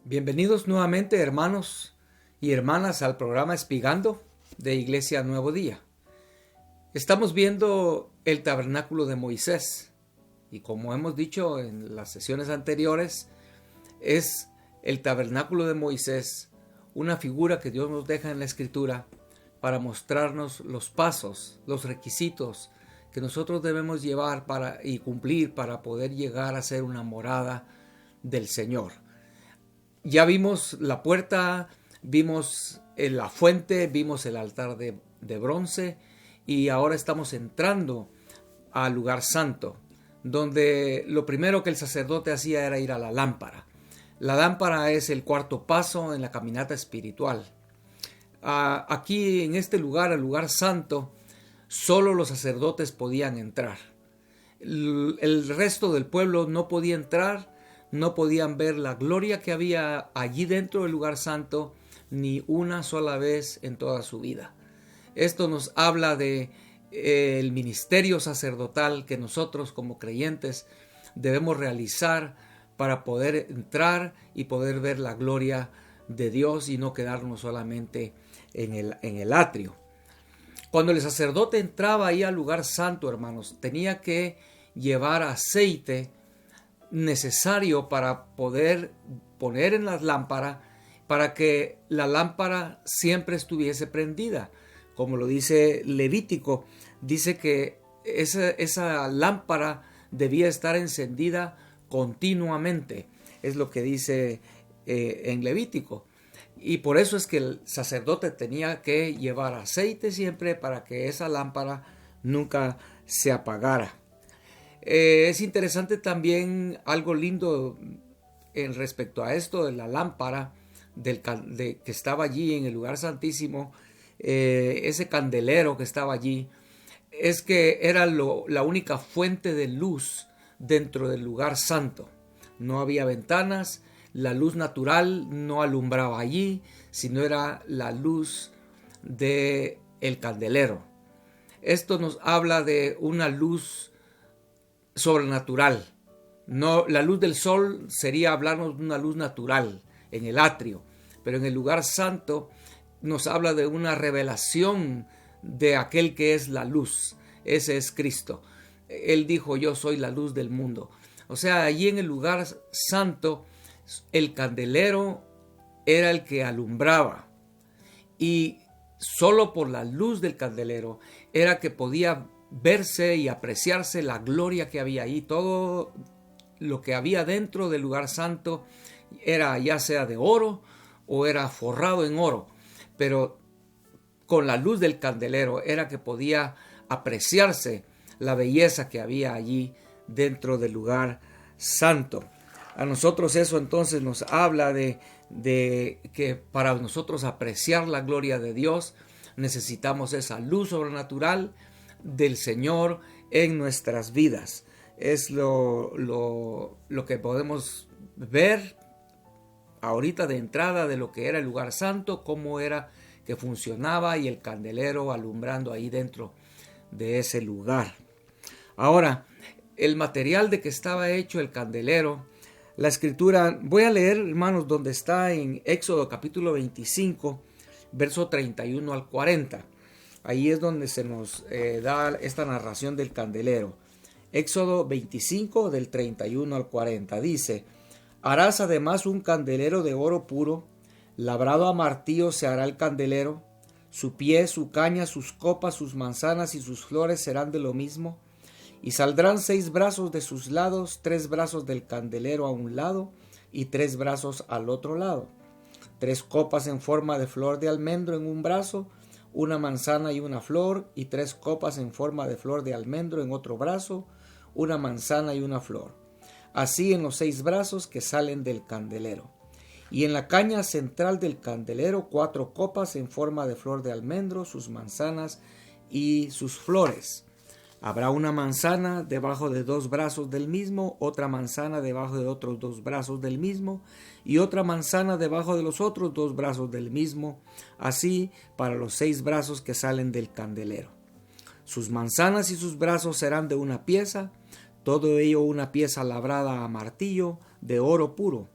Bienvenidos nuevamente, hermanos y hermanas, al programa Espigando de Iglesia Nuevo Día. Estamos viendo el tabernáculo de Moisés y, como hemos dicho en las sesiones anteriores, es el tabernáculo de Moisés una figura que Dios nos deja en la Escritura para mostrarnos los pasos, los requisitos que nosotros debemos llevar y cumplir para poder llegar a ser una morada del Señor. Ya vimos la puerta, vimos la fuente, vimos el altar de bronce y ahora estamos entrando al lugar santo, donde lo primero que el sacerdote hacía era ir a la lámpara. La lámpara es el cuarto paso en la caminata espiritual. Aquí en este lugar, el lugar santo, solo los sacerdotes podían entrar. El resto del pueblo no podía entrar. No podían ver la gloria que había allí dentro del lugar santo ni una sola vez en toda su vida. Esto nos habla de el ministerio sacerdotal que nosotros como creyentes debemos realizar para poder entrar y poder ver la gloria de Dios y no quedarnos solamente en el atrio. Cuando el sacerdote entraba ahí al lugar santo, hermanos, tenía que llevar aceite necesario para poder poner en la lámpara, para que la lámpara siempre estuviese prendida. Como lo dice Levítico, dice que esa lámpara debía estar encendida continuamente. Es lo que dice en Levítico. Y por eso es que el sacerdote tenía que llevar aceite siempre para que esa lámpara nunca se apagara. Es interesante también algo lindo en respecto a esto de la lámpara que estaba allí en el lugar santísimo, ese candelero que estaba allí, es que era la única fuente de luz dentro del lugar santo. No había ventanas, la luz natural no alumbraba allí, sino era la luz del candelero. Esto nos habla de una luz sobrenatural. No, la luz del sol sería hablarnos de una luz natural en el atrio, pero en el lugar santo nos habla de una revelación de aquel que es la luz. Ese es Cristo. Él dijo: yo soy la luz del mundo. O sea, allí en el lugar santo el candelero era el que alumbraba, y solo por la luz del candelero era que podía verse y apreciarse la gloria que había ahí. Todo lo que había dentro del lugar santo era ya sea de oro o era forrado en oro, pero con la luz del candelero era que podía apreciarse la belleza que había allí dentro del lugar santo. A nosotros eso entonces nos habla de que para nosotros apreciar la gloria de Dios necesitamos esa luz sobrenatural del Señor en nuestras vidas. Es lo que podemos ver ahorita de entrada de lo que era el lugar santo, cómo era que funcionaba y el candelero alumbrando ahí dentro de ese lugar. Ahora, el material de que estaba hecho el candelero, la Escritura, voy a leer, hermanos, donde está en Éxodo capítulo 25, verso 31 al 40. Ahí es donde se nos da esta narración del candelero. Éxodo 25 del 31 al 40 dice: harás además un candelero de oro puro, labrado a martillo se hará el candelero, su pie, su caña, sus copas, sus manzanas y sus flores serán de lo mismo, y saldrán 6 brazos de sus lados, 3 brazos del candelero a un lado y 3 brazos al otro lado, 3 copas en forma de flor de almendro en un brazo, una manzana y una flor, y 3 copas en forma de flor de almendro en otro brazo, una manzana y una flor. Así en los 6 brazos que salen del candelero. Y en la caña central del candelero 4 copas en forma de flor de almendro, sus manzanas y sus flores. Habrá una manzana debajo de 2 brazos del mismo, otra manzana debajo de otros 2 brazos del mismo, y otra manzana debajo de los otros 2 brazos del mismo, así para los 6 brazos que salen del candelero. Sus manzanas y sus brazos serán de una pieza, todo ello una pieza labrada a martillo de oro puro,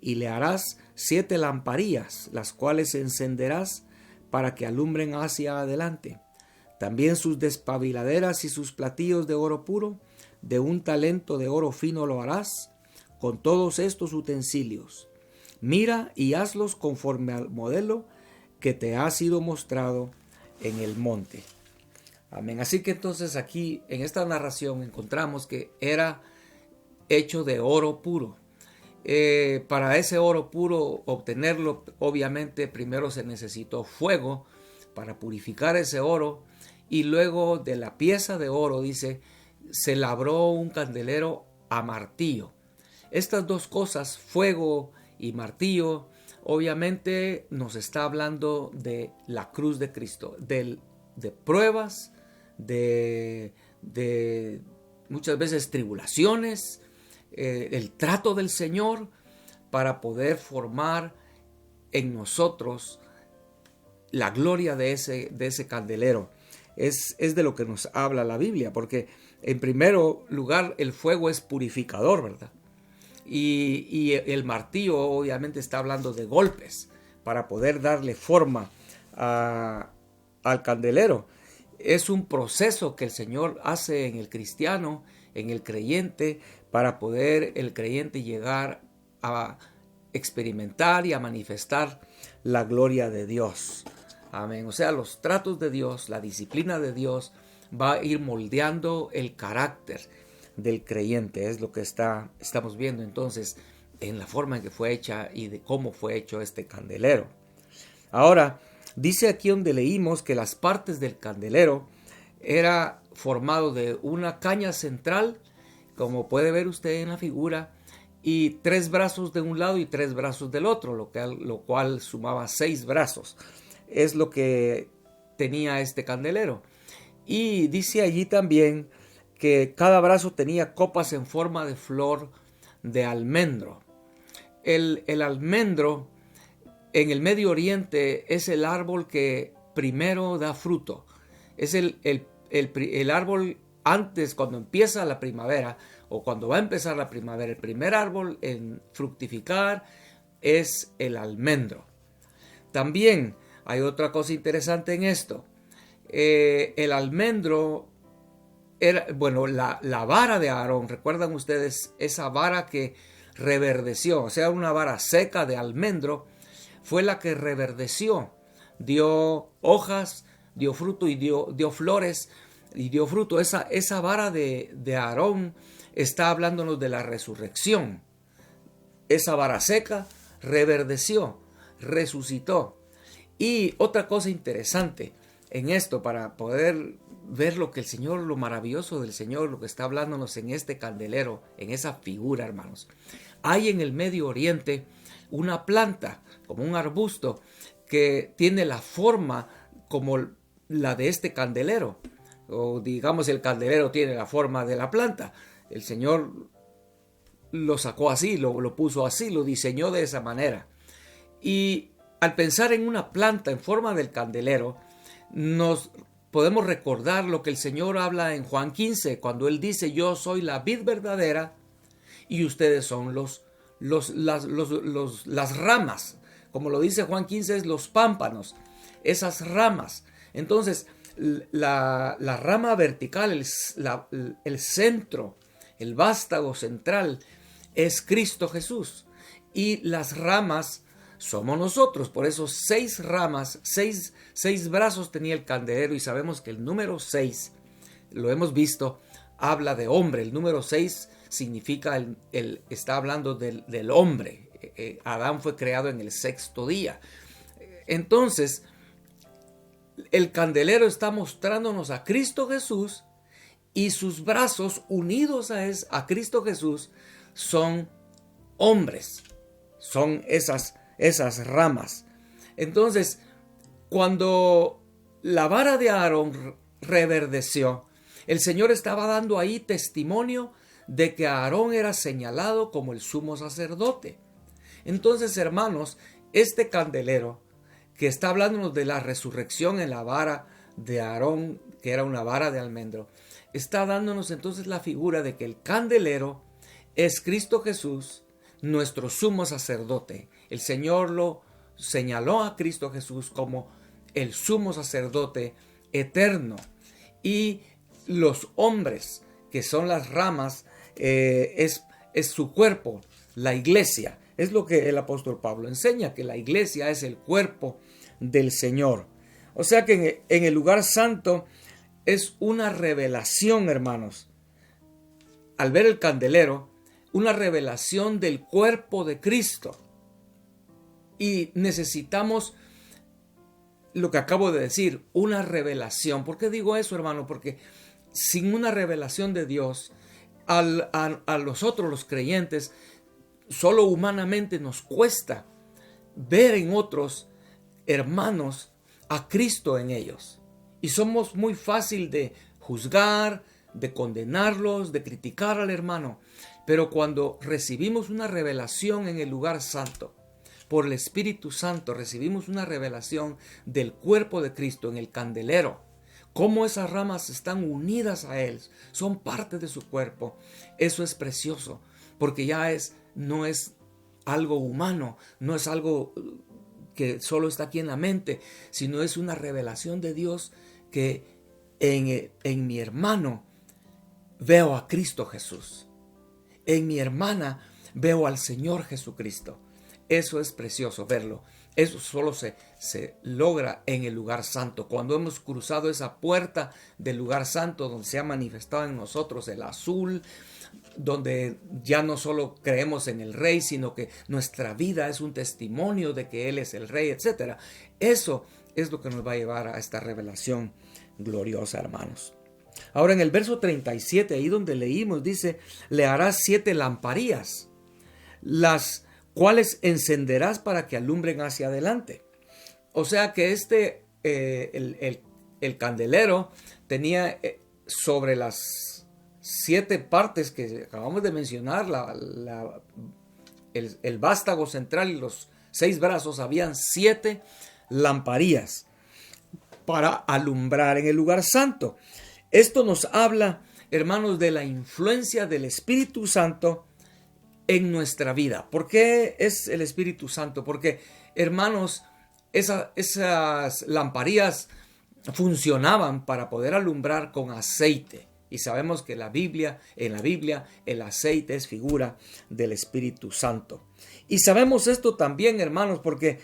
y le harás 7 lamparillas, las cuales encenderás para que alumbren hacia adelante. También sus despabiladeras y sus platillos de oro puro, de un talento de oro fino lo harás, con todos estos utensilios. Mira y hazlos conforme al modelo que te ha sido mostrado en el monte. Amén. Así que entonces aquí en esta narración encontramos que era hecho de oro puro. Para ese oro puro obtenerlo, obviamente primero se necesitó fuego para purificar ese oro, y luego de la pieza de oro, dice, se labró un candelero a martillo. Estas dos cosas, fuego y martillo, obviamente nos está hablando de la cruz de Cristo, de pruebas, de muchas veces tribulaciones, el trato del Señor para poder formar en nosotros la gloria de ese candelero. Es de lo que nos habla la Biblia, porque en primer lugar el fuego es purificador, ¿verdad? Y el martillo obviamente está hablando de golpes para poder darle forma al candelero. Es un proceso que el Señor hace en el cristiano, en el creyente, para poder el creyente llegar a experimentar y a manifestar la gloria de Dios. Amén. O sea, los tratos de Dios, la disciplina de Dios va a ir moldeando el carácter del creyente. Es lo que estamos viendo entonces en la forma en que fue hecha y de cómo fue hecho este candelero. Ahora, dice aquí donde leímos que las partes del candelero era formado de una caña central, como puede ver usted en la figura, y 3 brazos de un lado y 3 brazos del otro, lo cual sumaba 6 brazos. Es lo que tenía este candelero. Y dice allí también que cada brazo tenía copas en forma de flor de almendro. El almendro en el Medio Oriente es el árbol que primero da fruto. Es el árbol antes, cuando empieza la primavera o cuando va a empezar la primavera. El primer árbol en fructificar es el almendro. También hay otra cosa interesante en esto. El almendro era, la vara de Aarón, ¿recuerdan ustedes esa vara que reverdeció? O sea, una vara seca de almendro fue la que reverdeció, dio hojas, dio fruto y dio flores y dio fruto. Esa vara de Aarón está hablándonos de la resurrección. Esa vara seca reverdeció, resucitó. Y otra cosa interesante en esto, para poder ver lo que el Señor, lo maravilloso del Señor, lo que está hablándonos en este candelero, en esa figura, hermanos. Hay en el Medio Oriente una planta, como un arbusto, que tiene la forma como la de este candelero. O digamos, el candelero tiene la forma de la planta. El Señor lo sacó así, lo puso así, lo diseñó de esa manera. Y al pensar en una planta en forma del candelero, nos podemos recordar lo que el Señor habla en Juan 15, cuando Él dice: yo soy la vid verdadera y ustedes son las ramas. Como lo dice Juan 15, es los pámpanos, esas ramas. Entonces, la rama vertical, el centro, el vástago central es Cristo Jesús. Y las ramas somos nosotros. Por eso 6 ramas, 6 brazos tenía el candelero, y sabemos que el número 6, lo hemos visto, habla de hombre. El número 6 significa, está hablando del hombre. Adán fue creado en el 6º día. Entonces, el candelero está mostrándonos a Cristo Jesús, y sus brazos unidos a Cristo Jesús son hombres, son esas ramas. Entonces, cuando la vara de Aarón reverdeció, el Señor estaba dando ahí testimonio de que Aarón era señalado como el sumo sacerdote. Entonces, hermanos, este candelero que está hablándonos de la resurrección en la vara de Aarón, que era una vara de almendro, está dándonos entonces la figura de que el candelero es Cristo Jesús, nuestro sumo sacerdote, El Señor lo señaló a Cristo Jesús como el sumo sacerdote eterno. Y los hombres, que son las ramas, es su cuerpo, la iglesia. Es lo que el apóstol Pablo enseña, que la iglesia es el cuerpo del Señor. O sea que en el lugar santo es una revelación, hermanos. Al ver el candelero, una revelación del cuerpo de Cristo. Y necesitamos lo que acabo de decir, una revelación. ¿Por qué digo eso, hermano? Porque sin una revelación de Dios, a nosotros los creyentes, solo humanamente nos cuesta ver en otros hermanos a Cristo en ellos. Y somos muy fácil de juzgar, de condenarlos, de criticar al hermano. Pero cuando recibimos una revelación en el lugar santo, por el Espíritu Santo recibimos una revelación del cuerpo de Cristo en el candelero, cómo esas ramas están unidas a Él, son parte de su cuerpo. Eso es precioso, porque ya no es algo humano, no es algo que solo está aquí en la mente, sino es una revelación de Dios que en mi hermano veo a Cristo Jesús. En mi hermana veo al Señor Jesucristo. Eso es precioso verlo. Eso solo se logra en el lugar santo. Cuando hemos cruzado esa puerta del lugar santo donde se ha manifestado en nosotros el azul, donde ya no solo creemos en el Rey, sino que nuestra vida es un testimonio de que Él es el Rey, etc. Eso es lo que nos va a llevar a esta revelación gloriosa, hermanos. Ahora en el verso 37, ahí donde leímos, dice, le harás 7 lamparías, las cuales encenderás para que alumbren hacia adelante. O sea que el candelero tenía sobre las 7 partes que acabamos de mencionar, el vástago central y los 6 brazos, habían 7 lamparías para alumbrar en el lugar santo. Esto nos habla, hermanos, de la influencia del Espíritu Santo en nuestra vida. ¿Por qué es el Espíritu Santo? Porque, hermanos, esas lamparías funcionaban para poder alumbrar con aceite. Y sabemos que en la Biblia el aceite es figura del Espíritu Santo. Y sabemos esto también, hermanos, porque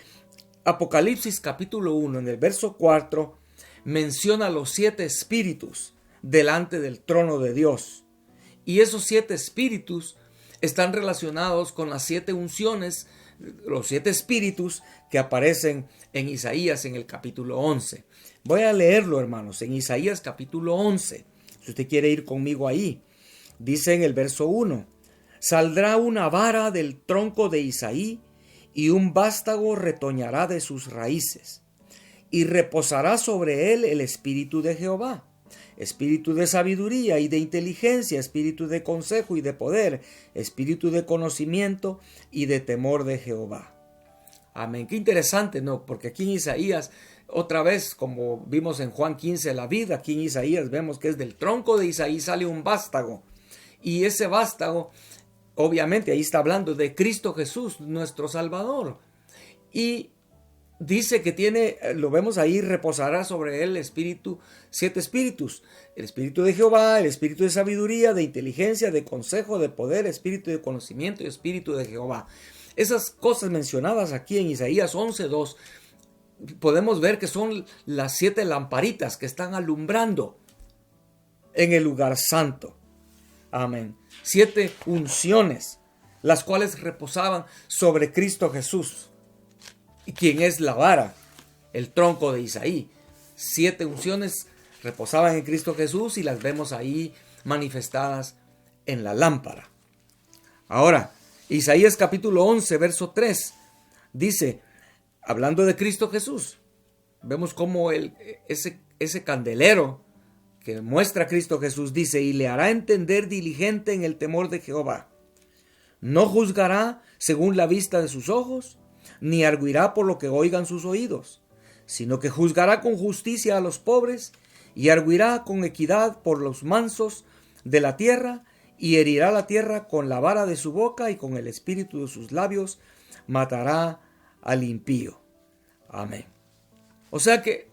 Apocalipsis capítulo 1, en el verso 4, menciona los 7 espíritus delante del trono de Dios. Y esos 7 espíritus están relacionados con las 7 unciones, los 7 espíritus que aparecen en Isaías en el capítulo 11. Voy a leerlo, hermanos, en Isaías capítulo 11. Si usted quiere ir conmigo ahí, dice en el verso 1, saldrá una vara del tronco de Isaí y un vástago retoñará de sus raíces. Y reposará sobre él el espíritu de Jehová, espíritu de sabiduría y de inteligencia, espíritu de consejo y de poder, espíritu de conocimiento y de temor de Jehová. Amén. Qué interesante, ¿no? Porque aquí en Isaías, otra vez, como vimos en Juan 15, la vida, aquí en Isaías vemos que es del tronco de Isaí sale un vástago. Y ese vástago, obviamente, ahí está hablando de Cristo Jesús, nuestro Salvador. Y dice que tiene, lo vemos ahí, reposará sobre él espíritu, 7 espíritus. El espíritu de Jehová, el espíritu de sabiduría, de inteligencia, de consejo, de poder, espíritu de conocimiento y espíritu de Jehová. Esas cosas mencionadas aquí en Isaías 11:2, podemos ver que son las 7 lamparitas que están alumbrando en el lugar santo. Amén. 7 unciones, las cuales reposaban sobre Cristo Jesús, y quien es la vara, el tronco de Isaí. 7 unciones reposaban en Cristo Jesús y las vemos ahí manifestadas en la lámpara. Ahora, Isaías capítulo 11, verso 3, dice, hablando de Cristo Jesús, vemos cómo ese candelero que muestra a Cristo Jesús dice, y le hará entender diligente en el temor de Jehová. No juzgará según la vista de sus ojos, ni arguirá por lo que oigan sus oídos, sino que juzgará con justicia a los pobres y arguirá con equidad por los mansos de la tierra y herirá la tierra con la vara de su boca y con el espíritu de sus labios matará al impío. Amén. O sea que,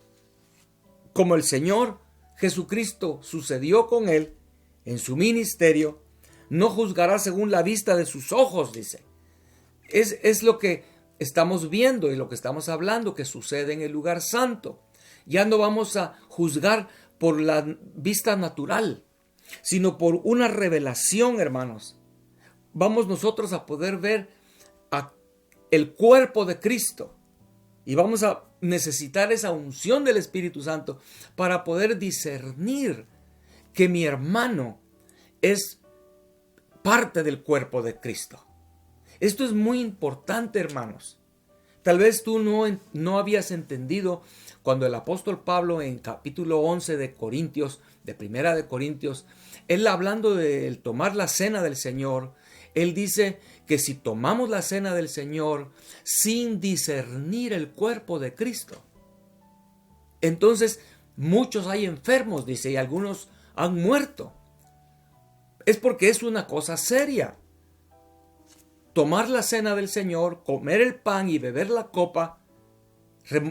como el Señor Jesucristo sucedió con él en su ministerio, no juzgará según la vista de sus ojos, dice. Es lo que estamos viendo y lo que estamos hablando que sucede en el lugar santo. Ya no vamos a juzgar por la vista natural, sino por una revelación, hermanos. Vamos nosotros a poder ver el cuerpo de Cristo y vamos a necesitar esa unción del Espíritu Santo para poder discernir que mi hermano es parte del cuerpo de Cristo. Esto es muy importante, hermanos. Tal vez tú no habías entendido cuando el apóstol Pablo en capítulo 11 de Corintios, de Primera de Corintios, él hablando de tomar la cena del Señor, él dice que si tomamos la cena del Señor sin discernir el cuerpo de Cristo, entonces muchos hay enfermos, dice, y algunos han muerto. Es porque es una cosa seria. Tomar la cena del Señor, comer el pan y beber la copa,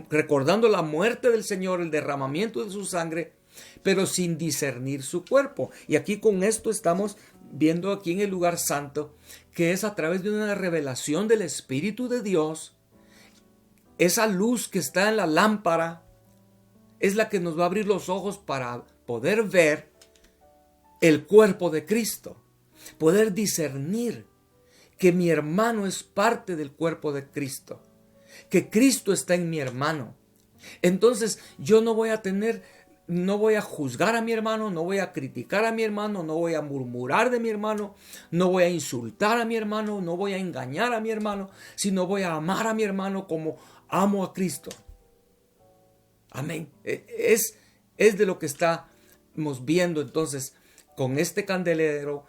recordando la muerte del Señor, el derramamiento de su sangre, pero sin discernir su cuerpo. Y aquí con esto estamos viendo aquí en el lugar santo, que es a través de una revelación del Espíritu de Dios, esa luz que está en la lámpara, es la que nos va a abrir los ojos para poder ver el cuerpo de Cristo, poder discernir que mi hermano es parte del cuerpo de Cristo, que Cristo está en mi hermano. Entonces yo no voy a juzgar a mi hermano, no voy a criticar a mi hermano, no voy a murmurar de mi hermano, no voy a insultar a mi hermano, no voy a engañar a mi hermano, sino voy a amar a mi hermano como amo a Cristo. Amén. Es de lo que estamos viendo entonces con este candelero,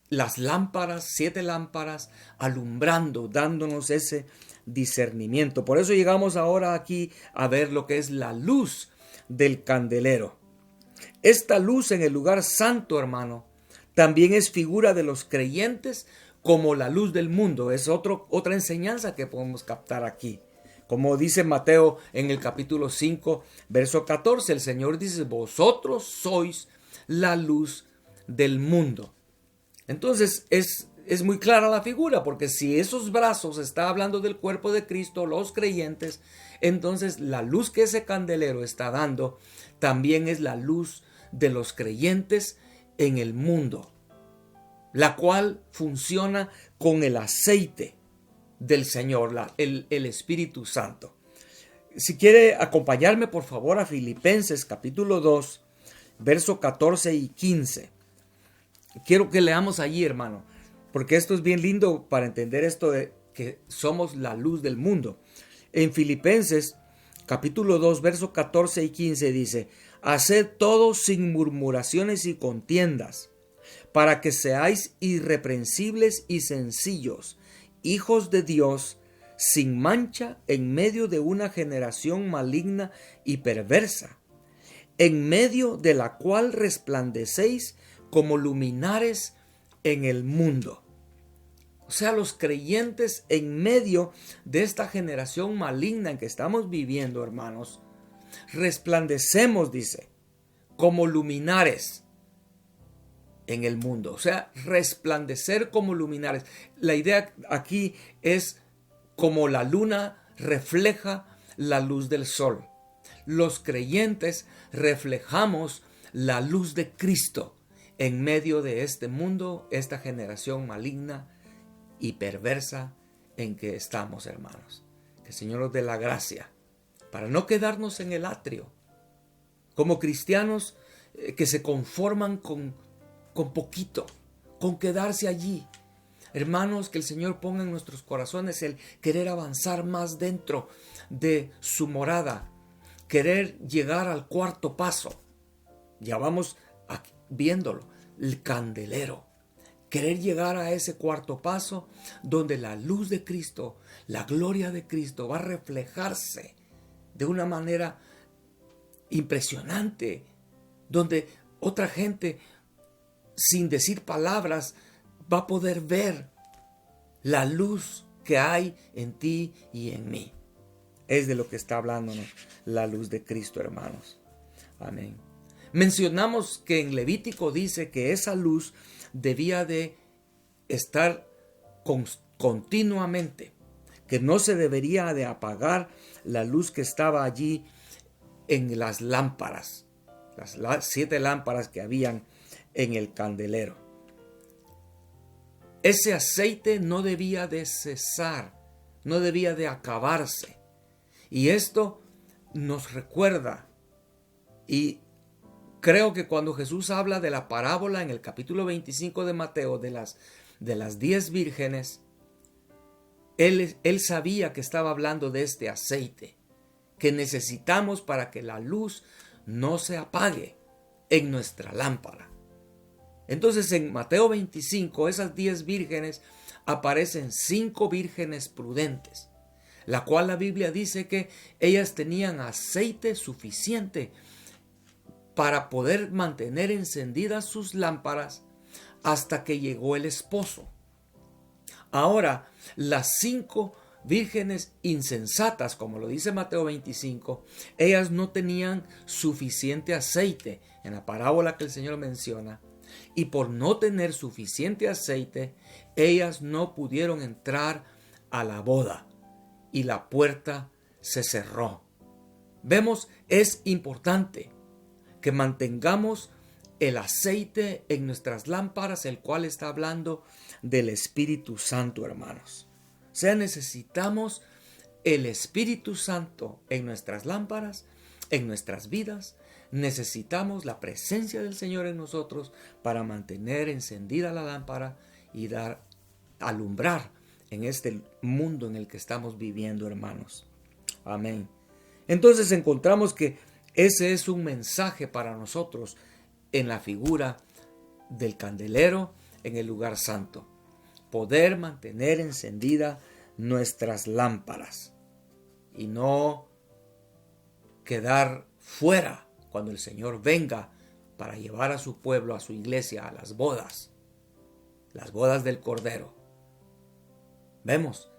las lámparas, 7 lámparas, alumbrando, dándonos ese discernimiento. Por eso llegamos ahora aquí a ver lo que es la luz del candelero. Esta luz en el lugar santo, hermano, también es figura de los creyentes como la luz del mundo. Es otra enseñanza que podemos captar aquí. Como dice Mateo en el capítulo 5, verso 14, el Señor dice, vosotros sois la luz del mundo. Entonces es muy clara la figura, porque si esos brazos está hablando del cuerpo de Cristo, los creyentes, entonces la luz que ese candelero está dando también es la luz de los creyentes en el mundo, la cual funciona con el aceite del Señor, el Espíritu Santo. Si quiere acompañarme por favor a Filipenses capítulo 2, verso 14 y 15. Quiero que leamos allí, hermano, porque esto es bien lindo para entender esto de que somos la luz del mundo. En Filipenses capítulo 2, verso 14 y 15 dice, haced todo sin murmuraciones y contiendas, para que seáis irreprensibles y sencillos, hijos de Dios, sin mancha en medio de una generación maligna y perversa, en medio de la cual resplandecéis como luminares en el mundo. O sea, los creyentes en medio de esta generación maligna en que estamos viviendo, hermanos, resplandecemos, dice, como luminares en el mundo. O sea, resplandecer como luminares. La idea aquí es como la luna refleja la luz del sol. Los creyentes reflejamos la luz de Cristo en medio de este mundo, esta generación maligna y perversa en que estamos, hermanos. Que el Señor nos dé la gracia para no quedarnos en el atrio como cristianos que se conforman con poquito, con quedarse allí. Hermanos, que el Señor ponga en nuestros corazones el querer avanzar más dentro de su morada, querer llegar al cuarto paso. Ya vamos viéndolo, el candelero. Querer llegar a ese cuarto paso donde la luz de Cristo, la gloria de Cristo va a reflejarse de una manera impresionante, donde otra gente, sin decir palabras, va a poder ver la luz que hay en ti y en mí. Es de lo que está hablándonos la luz de Cristo, hermanos. Amén. Mencionamos que en Levítico dice que esa luz debía de estar continuamente, que no se debería de apagar la luz que estaba allí en las lámparas, las 7 lámparas que habían en el candelero. Ese aceite no debía de cesar, no debía de acabarse. Y esto nos recuerda, y creo que cuando Jesús habla de la parábola en el capítulo 25 de Mateo de las 10 vírgenes, él sabía que estaba hablando de este aceite que necesitamos para que la luz no se apague en nuestra lámpara. Entonces en Mateo 25, esas 10 vírgenes, aparecen 5 vírgenes prudentes, la cual la Biblia dice que ellas tenían aceite suficiente para poder mantener encendidas sus lámparas hasta que llegó el esposo. Ahora, las 5 vírgenes insensatas, como lo dice Mateo 25, ellas no tenían suficiente aceite en la parábola que el Señor menciona, y por no tener suficiente aceite, ellas no pudieron entrar a la boda y la puerta se cerró. Vemos, es importante que mantengamos el aceite en nuestras lámparas, el cual está hablando del Espíritu Santo, hermanos. O sea, necesitamos el Espíritu Santo en nuestras lámparas, en nuestras vidas. Necesitamos la presencia del Señor en nosotros para mantener encendida la lámpara y alumbrar en este mundo en el que estamos viviendo, hermanos. Amén. Entonces encontramos que ese es un mensaje para nosotros en la figura del candelero en el lugar santo. Poder mantener encendida nuestras lámparas y no quedar fuera cuando el Señor venga para llevar a su pueblo, a su iglesia, a las bodas del Cordero. Vemos.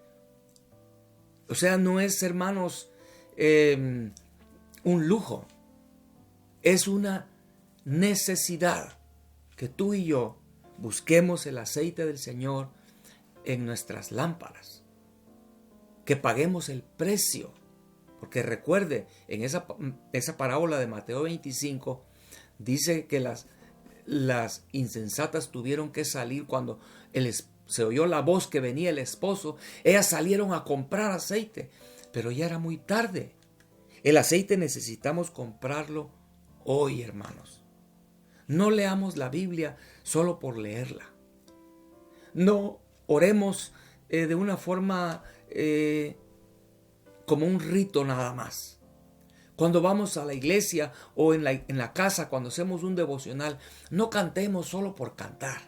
O sea, no es, hermanos, un lujo. Es una necesidad que tú y yo busquemos el aceite del Señor en nuestras lámparas. Que paguemos el precio. Porque recuerde, en esa parábola de Mateo 25, dice que las insensatas tuvieron que salir cuando se oyó la voz que venía el esposo. Ellas salieron a comprar aceite, pero ya era muy tarde. El aceite necesitamos comprarlo hoy, hermanos. No leamos la Biblia solo por leerla. No oremos de una forma como un rito nada más. Cuando vamos a la iglesia o en la casa, cuando hacemos un devocional, no cantemos solo por cantar.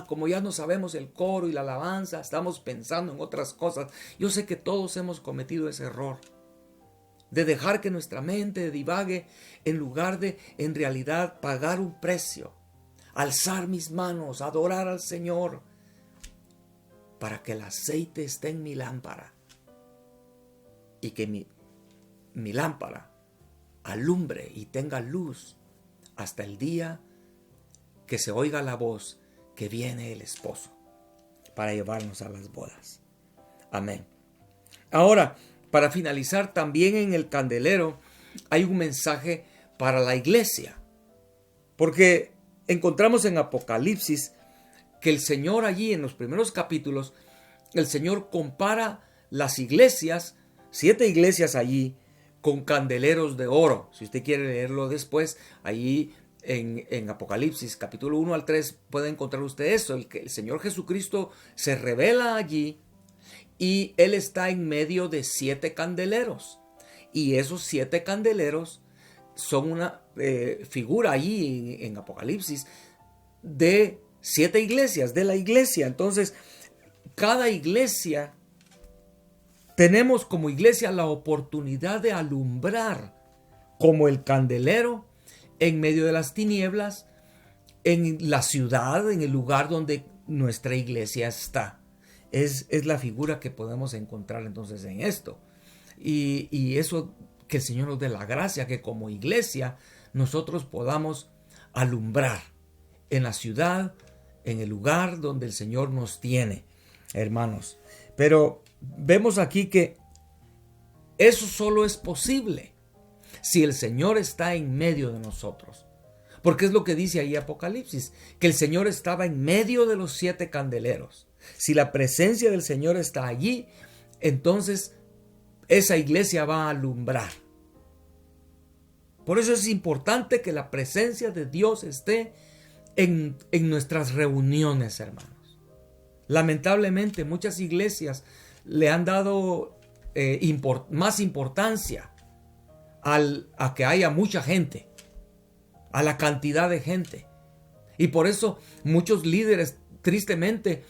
Como ya no sabemos el coro y la alabanza, estamos pensando en otras cosas. Yo sé que todos hemos cometido ese error de dejar que nuestra mente divague en lugar de en realidad pagar un precio, alzar mis manos, adorar al Señor para que el aceite esté en mi lámpara y que mi lámpara alumbre y tenga luz hasta el día que se oiga la voz que viene el esposo para llevarnos a las bodas. Amén. Ahora, para finalizar, también en el candelero hay un mensaje para la iglesia, porque encontramos en Apocalipsis que el Señor allí en los primeros capítulos, el Señor compara las iglesias, 7 iglesias allí, con candeleros de oro. Si usted quiere leerlo después, allí en Apocalipsis capítulo 1 al 3 puede encontrar usted eso, el Señor Jesucristo se revela allí y Él está en medio de 7 candeleros. Y esos 7 candeleros son una figura allí en Apocalipsis de 7 iglesias, de la iglesia. Entonces, cada iglesia, tenemos como iglesia la oportunidad de alumbrar como el candelero en medio de las tinieblas, en la ciudad, en el lugar donde nuestra iglesia está. es la figura que podemos encontrar entonces en esto. Y eso, que el Señor nos dé la gracia, que como iglesia nosotros podamos alumbrar en la ciudad, en el lugar donde el Señor nos tiene, hermanos. Pero vemos aquí que eso solo es posible si el Señor está en medio de nosotros. Porque es lo que dice ahí Apocalipsis, que el Señor estaba en medio de los 7 candeleros. Si la presencia del Señor está allí, entonces esa iglesia va a alumbrar. Por eso es importante que la presencia de Dios esté en nuestras reuniones, hermanos. Lamentablemente muchas iglesias le han dado más importancia a que haya mucha gente, a la cantidad de gente. Y por eso muchos líderes, tristemente,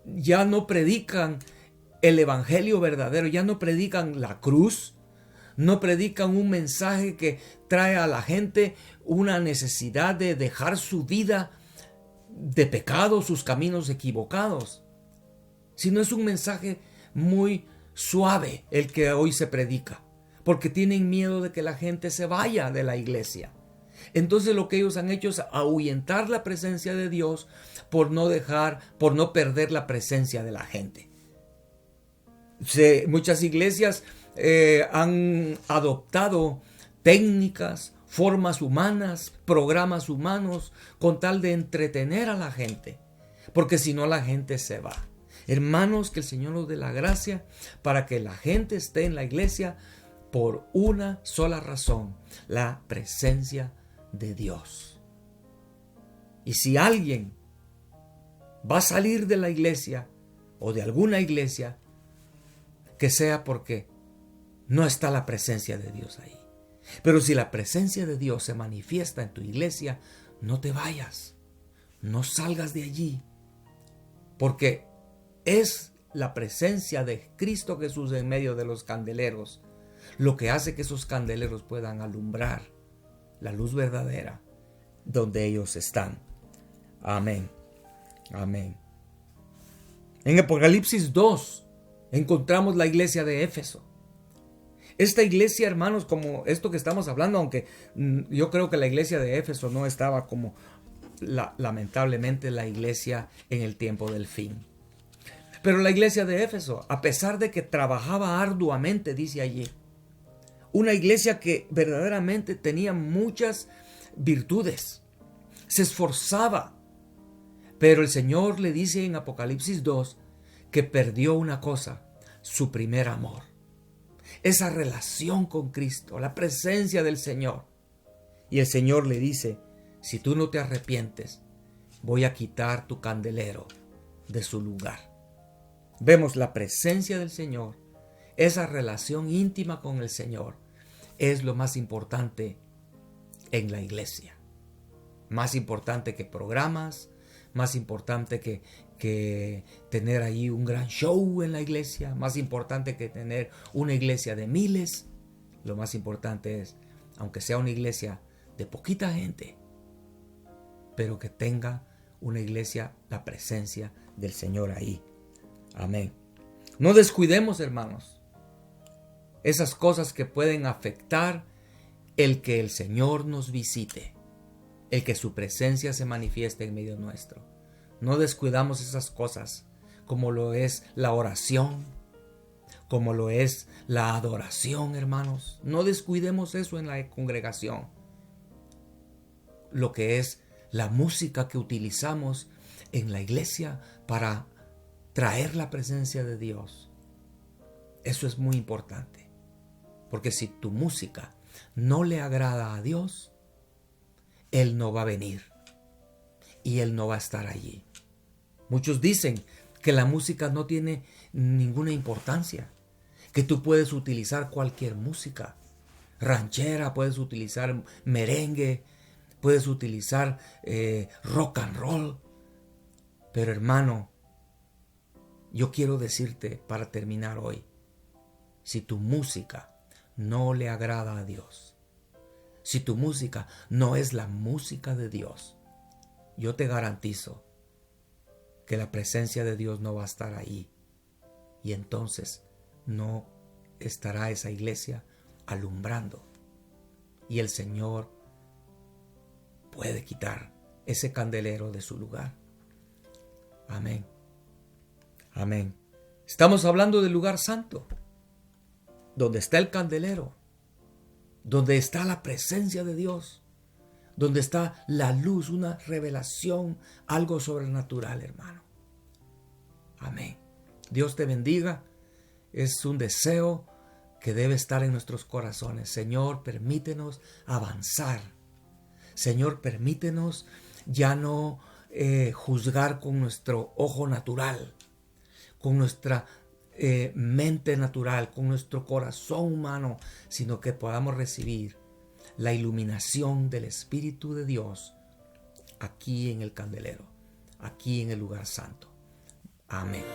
ya no predican el evangelio verdadero, ya no predican la cruz, no predican un mensaje que trae a la gente una necesidad de dejar su vida de pecado, sus caminos equivocados, sino es un mensaje muy suave el que hoy se predica, porque tienen miedo de que la gente se vaya de la iglesia. Entonces lo que ellos han hecho es ahuyentar la presencia de Dios por no perder la presencia de la gente. Muchas iglesias han adoptado técnicas, formas humanas, programas humanos, con tal de entretener a la gente, porque si no la gente se va. Hermanos, que el Señor nos dé la gracia para que la gente esté en la iglesia por una sola razón: la presencia de Dios. Y si alguien va a salir de la iglesia o de alguna iglesia, que sea porque no está la presencia de Dios ahí. Pero si la presencia de Dios se manifiesta en tu iglesia, no te vayas, no salgas de allí, porque es la presencia de Cristo Jesús en medio de los candeleros lo que hace que esos candeleros puedan alumbrar la luz verdadera donde ellos están. Amén. Amén. En Apocalipsis 2 encontramos la iglesia de Éfeso. Esta iglesia, hermanos, como esto que estamos hablando, aunque yo creo que la iglesia de Éfeso no estaba como lamentablemente la iglesia en el tiempo del fin. Pero la iglesia de Éfeso, a pesar de que trabajaba arduamente, dice allí, una iglesia que verdaderamente tenía muchas virtudes, se esforzaba, pero el Señor le dice en Apocalipsis 2 que perdió una cosa: su primer amor. Esa relación con Cristo, la presencia del Señor. Y el Señor le dice: si tú no te arrepientes, voy a quitar tu candelero de su lugar. Vemos la presencia del Señor, esa relación íntima con el Señor, es lo más importante en la iglesia. Más importante que programas, más importante que tener ahí un gran show en la iglesia, más importante que tener una iglesia de miles. Lo más importante es, aunque sea una iglesia de poquita gente, pero que tenga una iglesia, la presencia del Señor ahí. Amén. No descuidemos, hermanos, esas cosas que pueden afectar el que el Señor nos visite, el que su presencia se manifieste en medio nuestro. No descuidamos esas cosas, como lo es la oración, como lo es la adoración, hermanos. No descuidemos eso en la congregación. Lo que es la música que utilizamos en la iglesia para traer la presencia de Dios. Eso es muy importante, porque si tu música no le agrada a Dios, Él no va a venir y Él no va a estar allí. Muchos dicen que la música no tiene ninguna importancia, que tú puedes utilizar cualquier música, ranchera, puedes utilizar merengue, puedes utilizar rock and roll. Pero hermano, yo quiero decirte para terminar hoy, si tu música no le agrada a Dios, si tu música no es la música de Dios, yo te garantizo que la presencia de Dios no va a estar ahí. Y entonces no estará esa iglesia alumbrando. Y el Señor puede quitar ese candelero de su lugar. Amén. Amén. Estamos hablando del lugar santo, donde está el candelero, donde está la presencia de Dios, donde está la luz, una revelación, algo sobrenatural, hermano. Amén. Dios te bendiga. Es un deseo que debe estar en nuestros corazones. Señor, permítenos avanzar. Señor, permítenos ya no juzgar con nuestro ojo natural, con nuestra mente natural, con nuestro corazón humano, sino que podamos recibir la iluminación del Espíritu de Dios aquí en el candelero, aquí en el lugar santo. Amén.